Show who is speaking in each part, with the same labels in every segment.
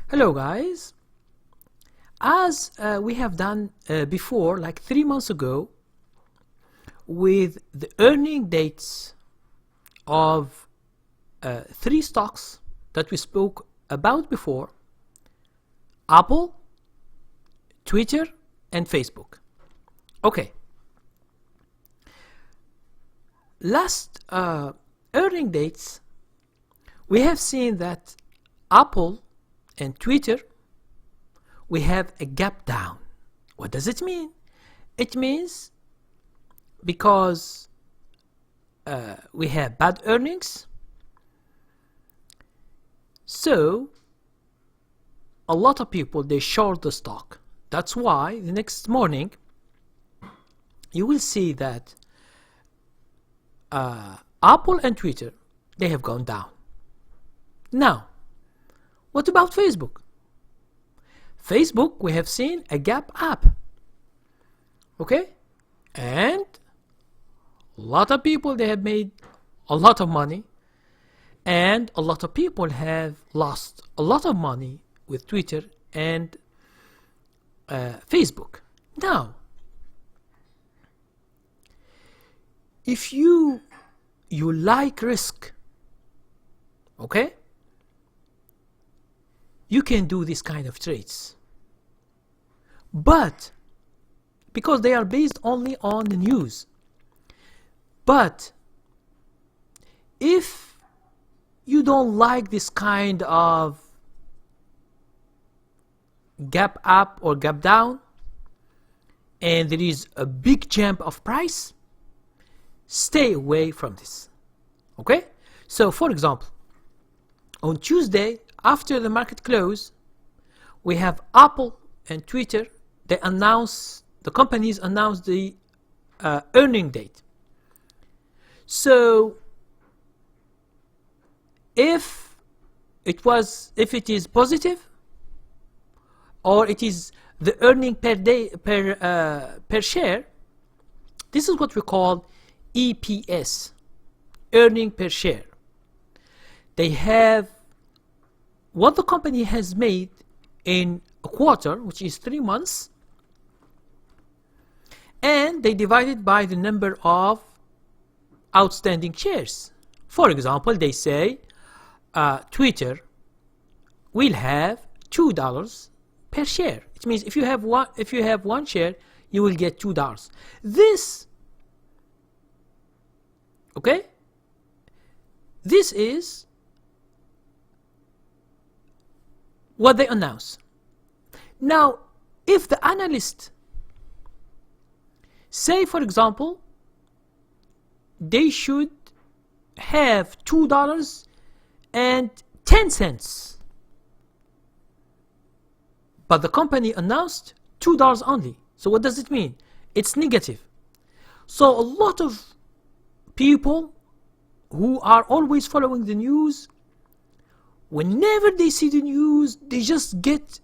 Speaker 1: Hello guys. As we have done before, like 3 months ago, with the earning dates of 3 stocks that we spoke about before: Apple, Twitter, and Facebook. Okay. Last earning dates, we have seen that Apple and Twitter, we have a gap down. What does it mean? It means because we have bad earnings, so a lot of people, they short the stock. That's why the next morning you will see that Apple and Twitter, they have gone down. Now, what about Facebook? Facebook, we have seen a gap up. Okay? And a lot of people, they have made a lot of money, and a lot of people have lost a lot of money with Twitter and Facebook. Now, if you like risk, okay, you can do this kind of trades, but because they are based only on the news. But if you don't like this kind of gap up or gap down, and there is a big jump of price, stay away from this. Okay? So for example, on Tuesday, after the market close, we have Apple and Twitter. The companies announced the earning date. So if it is positive, or it is the earning per day per share, this is what we call EPS, earning per share. They have what the company has made in a quarter, which is 3 months, and they divide it by the number of outstanding shares. For example, they say Twitter will have $2 per share. It means if you have one share, you will get $2. This, okay, this is what they announce. Now, if the analyst say, for example, they should have $2.10, but the company announced $2 only. So what does it mean? It's negative. So a lot of people who are always following the news, whenever they see the news, they just get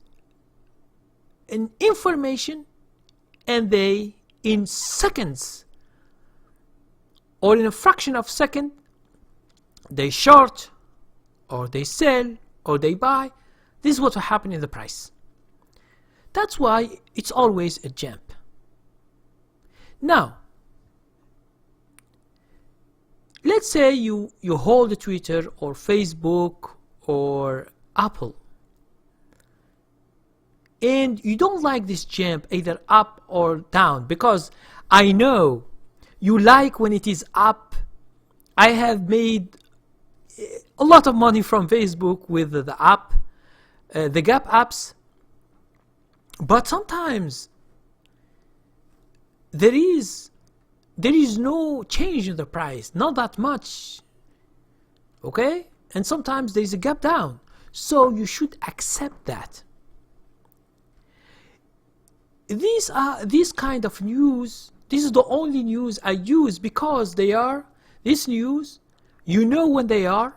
Speaker 1: an information, and they, in seconds or in a fraction of a second, they short or they sell or they buy. This is what will happen in the price. That's why it's always a jump. Now, let's say you hold Twitter or Facebook or Apple, and you don't like this jump, either up or down, because I know you like when it is up. I have made a lot of money from Facebook with the gap ups, but sometimes there is no change in the price, not that much, okay? And sometimes there is a gap down, so you should accept that. These kind of news, this is the only news I use, because they are, this news, you know when they are,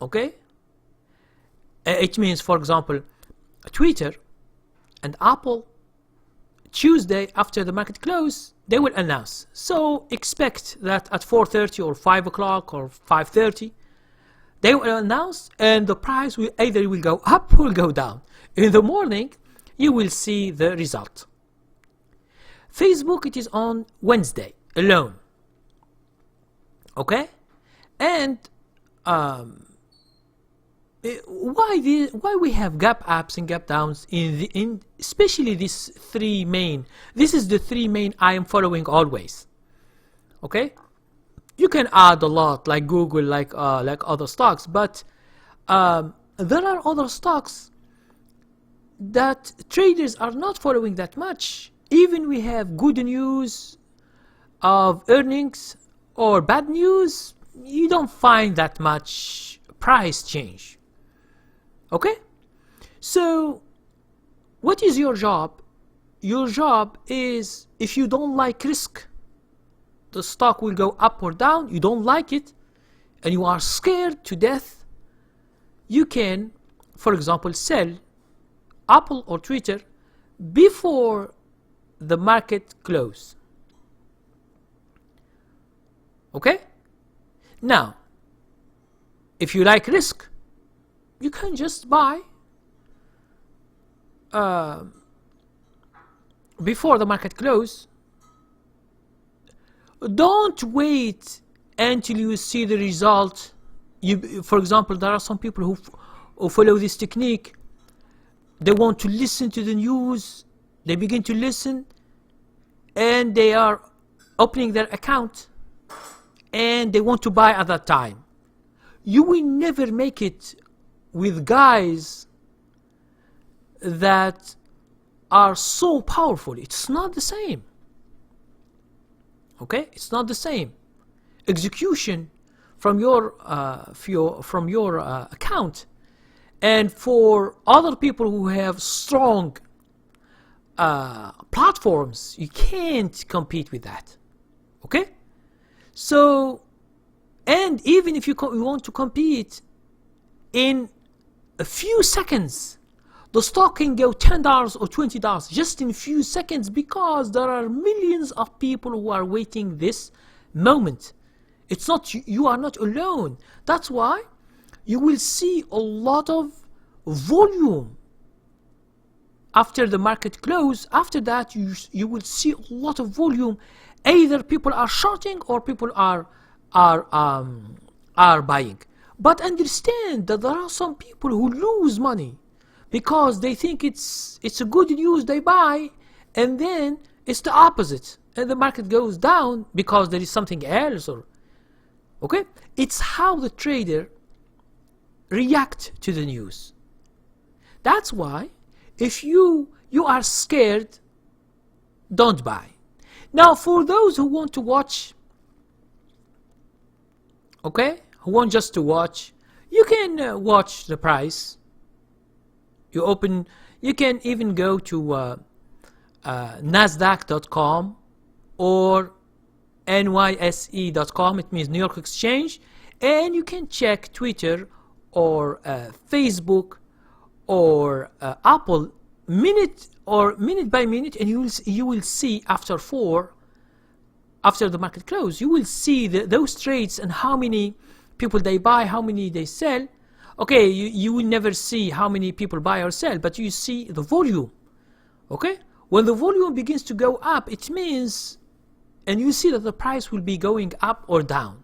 Speaker 1: okay? It means, for example, Twitter and Apple, Tuesday after the market close, they will announce. So expect that at 4:30 or 5 o'clock or 5:30, They will announce, and the price will either will go up or go down. In the morning, you will see the result. Facebook, it is on Wednesday alone. Okay, and why we have gap ups and gap downs in especially these three main. This is the three main I am following always. Okay, you can add a lot like Google, like other stocks, but there are other stocks that traders are not following that much. Even we have good news of earnings or bad news, you don't find that much price change. Okay, so what is your job? Your job is, if you don't like risk, the stock will go up or down, you don't like it, and you are scared to death, you can, for example, sell Apple or Twitter before the market close. Okay? Now, if you like risk, you can just buy before the market close. Don't wait until you see the result. For example, there are some people who follow this technique. They want to listen to the news. They begin to listen, and they are opening their account, and they want to buy at that time. You will never make it with guys that are so powerful. It's not the same. Okay, it's not the same. Execution from your account, and for other people who have strong platforms, you can't compete with that. Okay, so, and even if you want to compete, in a few seconds the stock can go $10 or $20 just in a few seconds, because there are millions of people who are waiting this moment. It's not, you are not alone. That's why you will see a lot of volume after the market close. After that, you will see a lot of volume. Either people are shorting or people are buying. But understand that there are some people who lose money because they think it's a good news, they buy, and then it's the opposite, and the market goes down because there is something else. Or okay, it's how the trader react to the news. That's why if you are scared, don't buy. Now, for those who want to watch, okay, who want just to watch, you can watch the price. You can even go to nasdaq.com or nyse.com, it means New York Exchange, and you can check Twitter or Facebook or Apple minute by minute, and you will see after the market close, you will see those trades and how many people they buy, how many they sell. Okay, you will never see how many people buy or sell, but you see the volume. Okay, when the volume begins to go up, it means, and you see that the price will be going up or down.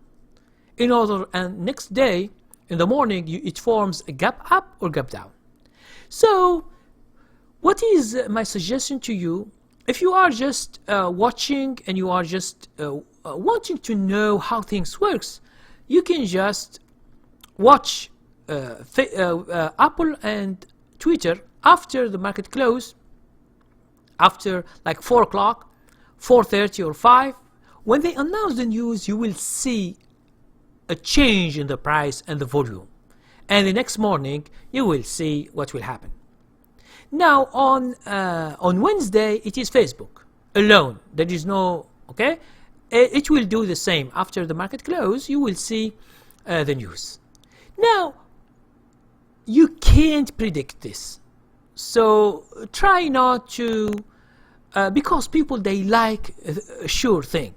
Speaker 1: And next day in the morning, it forms a gap up or gap down. So what is my suggestion to you? If you are just watching and you are just wanting to know how things works, you can just watch Apple and Twitter after the market close, after like 4 o'clock, 4:30 or 5. When they announce the news, you will see a change in the price and the volume, and the next morning you will see what will happen. Now on Wednesday, it is Facebook alone. There is no, okay, it will do the same. After the market close, you will see the news. Now you can't predict this, so try not to, because people, they like a sure thing.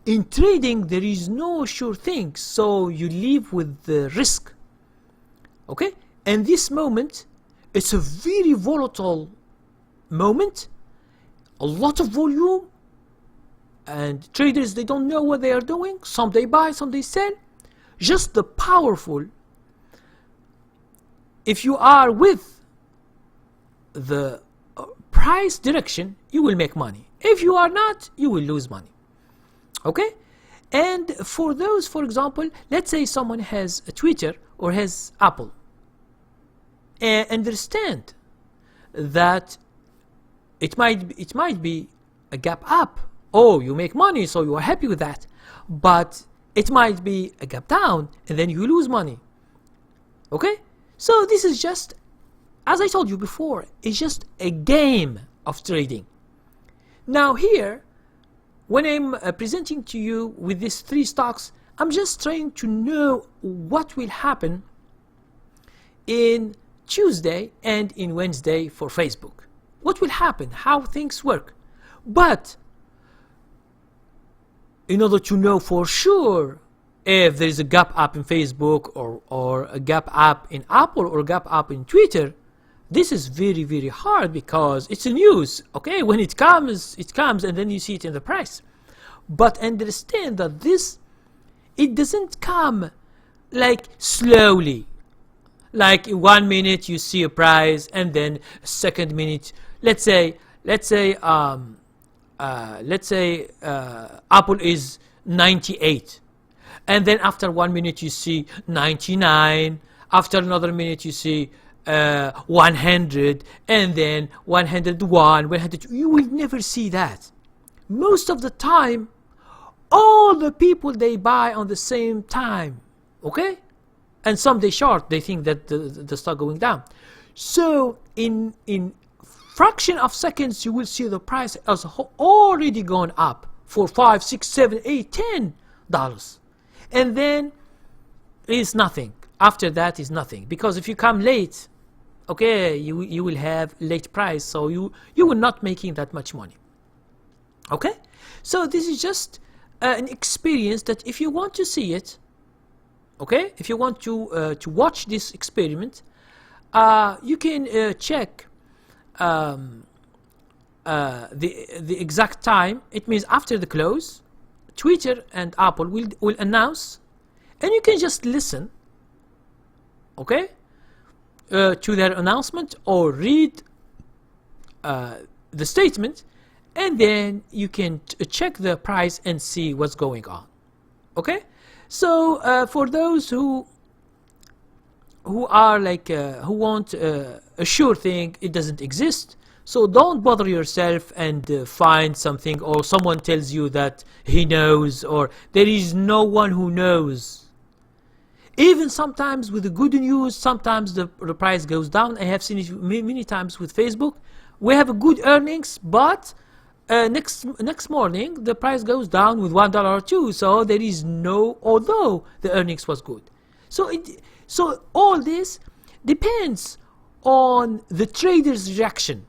Speaker 1: In trading, there is no sure thing, so you live with the risk. Okay? And this moment, it's a very volatile moment, a lot of volume, and traders, they don't know what they are doing. Some they buy, some they sell. Just the powerful. If you are with the price direction, you will make money. If you are not, you will lose money. Okay? And for those, for example, let's say someone has a Twitter or has Apple. Understand that it might be a gap up. Oh, you make money, so you are happy with that. But it might be a gap down, and then you lose money. Okay? So this is just, as I told you before, it's just a game of trading. Now here, when I'm presenting to you with these 3 stocks, I'm just trying to know what will happen in Tuesday and in Wednesday for Facebook. What will happen, how things work. But in order to know for sure if there is a gap up in Facebook or a gap up in Apple or a gap up in Twitter, this is very, very hard because it's a news. Okay, when it comes and then you see it in the price. But understand that it doesn't come like slowly. Like in 1 minute you see a price, and then second minute, let's say Apple is 98, and then after 1 minute you see 99, after another minute you see 100, and then 101, 102. You will never see that. Most of the time, all the people, they buy on the same time. Okay? And some they short, they think that the stock going down. So in fraction of seconds, you will see the price has already gone up for $5, $6, $7, $8, $10, and then is nothing. After that is nothing, because if you come late, okay, you will have late price, so you will not making that much money. Okay, so this is just an experience that if you want to see it, okay, if you want to watch this experiment, you can check the exact time. It means after the close, Twitter and Apple will announce, and you can just listen, okay, to their announcement or read the statement, and then you can check the price and see what's going on. Okay, so for those who are like who want a sure thing, it doesn't exist. So don't bother yourself and find something, or someone tells you that he knows, or there is no one who knows. Even sometimes with the good news, sometimes the price goes down. I have seen it many times with Facebook. We have a good earnings, but next morning the price goes down with $1 or $2. So there is no, although the earnings was good. So all this depends on the trader's reaction.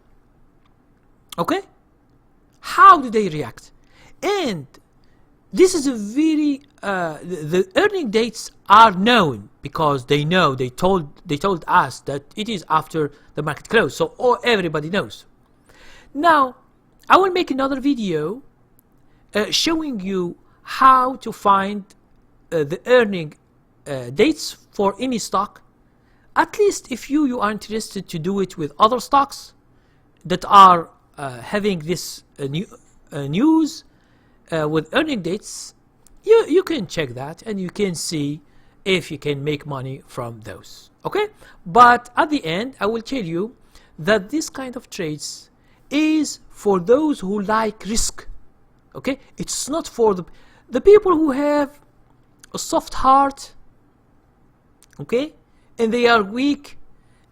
Speaker 1: Okay, how do they react? And this is a very the earning dates are known because they know, they told us that it is after the market close, so everybody knows. Now I will make another video showing you how to find the earning dates for any stock, at least if you are interested to do it with other stocks that are having this news with earning dates. You can check that and you can see if you can make money from those. Okay, but at the end I will tell you that this kind of trades is for those who like risk. Okay, it's not for the people who have a soft heart, okay, and they are weak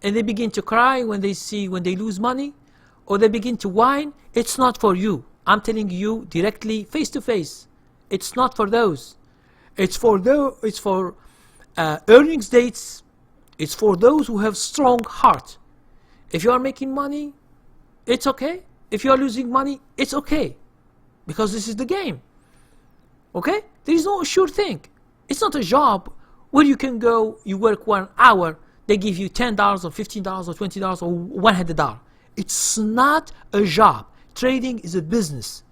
Speaker 1: and they begin to cry when they lose money, or they begin to whine. It's not for you. I'm telling you directly, face to face. It's not for those. It's for earnings dates. It's for those who have strong heart. If you are making money, it's okay. If you are losing money, it's okay, because this is the game. Okay, there is no sure thing. It's not a job where you can go, you work 1 hour, they give you $10 or $15 or $20 or $100. It's not a job. Trading is a business.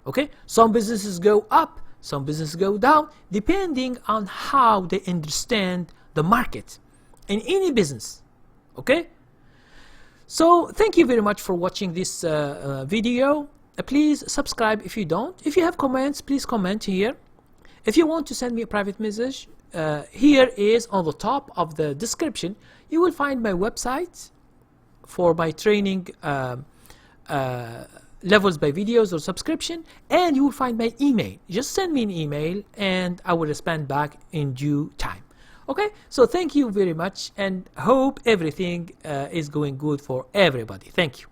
Speaker 1: Okay, some businesses go up, some businesses go down, depending on how they understand the market in any business. Okay, so thank you very much for watching this video. Please subscribe if you don't. If you have comments, please comment here. If you want to send me a private message, here is on the top of the description. You will find my website for my training levels by videos or subscription, and you will find my email. Just send me an email and I will respond back in due time. Okay, so thank you very much and hope everything is going good for everybody. Thank you.